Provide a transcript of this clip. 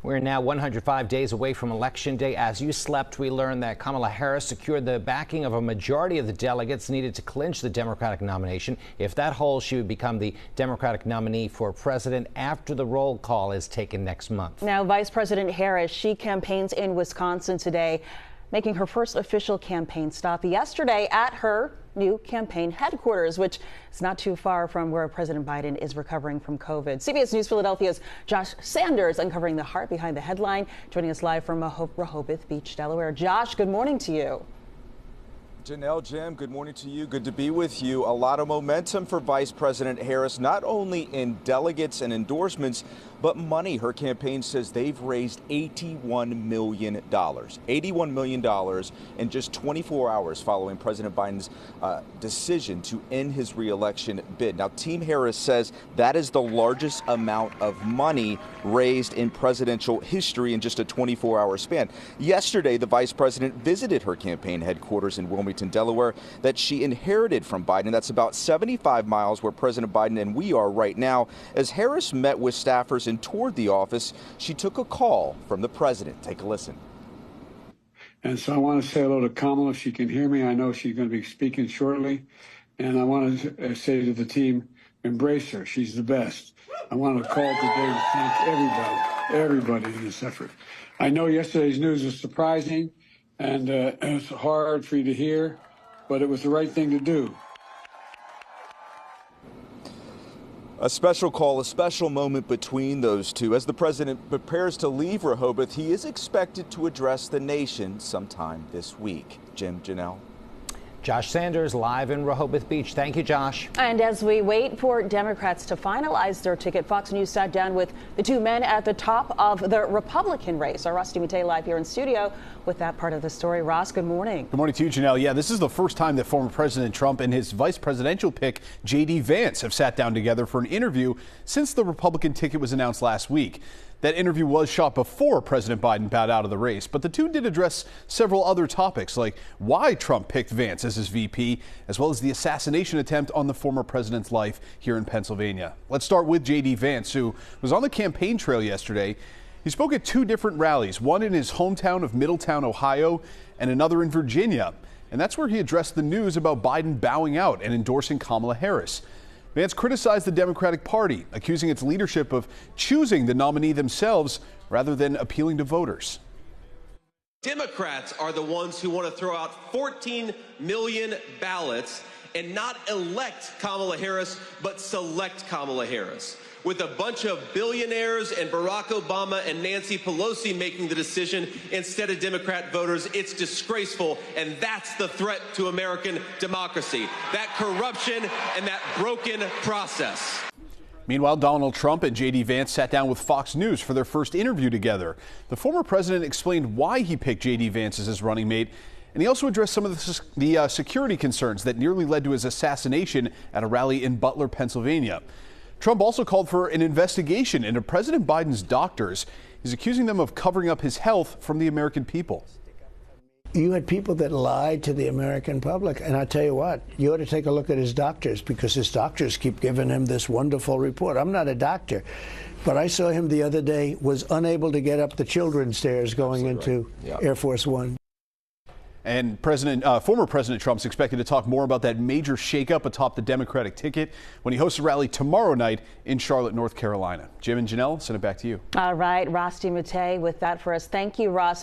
We're now 105 days away from Election Day. As you slept, we learned that Kamala Harris secured the backing of a majority of the delegates needed to clinch the Democratic nomination. If that holds, she would become the Democratic nominee for president after the roll call is taken next month. Now, Vice President Harris, she campaigns in Wisconsin today, making her first official campaign stop yesterday at her new campaign headquarters, which is not too far from where President Biden is recovering from COVID. CBS News Philadelphia's Josh Sanders uncovering the heart behind the headline, joining us live from Rehoboth Beach, Delaware. Josh, good morning to you. Janelle, Jim, good morning to you. Good to be with you. A lot of momentum for Vice President Harris, not only in delegates and endorsements, but money. Her campaign says they've raised $81 million. $81 million in just 24 hours following President Biden's decision to end his re-election bid. Now, Team Harris says that is the largest amount of money raised in presidential history in just a 24-hour span. Yesterday, the vice president visited her campaign headquarters in Wilmington, Delaware, that she inherited from Biden. That's about 75 miles where President Biden and we are right now. As Harris met with staffers and toured the office, she took a call from the president. Take a listen. And so I want to say hello to Kamala. She can hear me. I know she's going to be speaking shortly. And I want to say to the team, embrace her. She's the best. I want to call today to thank everybody in this effort. I know yesterday's news was surprising and it's hard for you to hear, but it was the right thing to do. A special call, a special moment between those two. As the president prepares to leave Rehoboth, he is expected to address the nation sometime this week. Jim, Janelle. Josh Sanders live in Rehoboth Beach. Thank you, Josh. And as we wait for Democrats to finalize their ticket, Fox News sat down with the two men at the top of the Republican race. Our Ross DeMattei live here in studio with that part of the story. Ross, good morning. Good morning to you, Janelle. Yeah, this is the first time that former President Trump and his vice presidential pick, JD Vance, have sat down together for an interview since the Republican ticket was announced last week. That interview was shot before President Biden bowed out of the race, but the two did address several other topics, like why Trump picked Vance as his VP, as well as the assassination attempt on the former president's life here in Pennsylvania. Let's start with JD Vance, who was on the campaign trail yesterday. He spoke at two different rallies, one in his hometown of Middletown, Ohio, and another in Virginia. And that's where he addressed the news about Biden bowing out and endorsing Kamala Harris. Vance criticized the Democratic Party, accusing its leadership of choosing the nominee themselves rather than appealing to voters. Democrats are the ones who want to throw out 14 million ballots and not elect Kamala Harris, but select Kamala Harris. With a bunch of billionaires and Barack Obama and Nancy Pelosi making the decision instead of Democrat voters, it's disgraceful, and that's the threat to American democracy, that corruption and that broken process. Meanwhile, Donald Trump and JD Vance sat down with Fox News for their first interview together. The former president explained why he picked JD Vance as his running mate, and he also addressed some of the security concerns that nearly led to his assassination at a rally in Butler, Pennsylvania. Trump also called for an investigation into President Biden's doctors. He's accusing them of covering up his health from the American people. You had people that lied to the American public. And I tell you what, you ought to take a look at his doctors, because his doctors keep giving him this wonderful report. I'm not a doctor, but I saw him the other day, was unable to get up the children's stairs going into Air Force One. And former President Trump's expected to talk more about that major shakeup atop the Democratic ticket when he hosts a rally tomorrow night in Charlotte, North Carolina. Jim and Janelle, send it back to you. All right, Ross DeMattei with that for us. Thank you, Ross.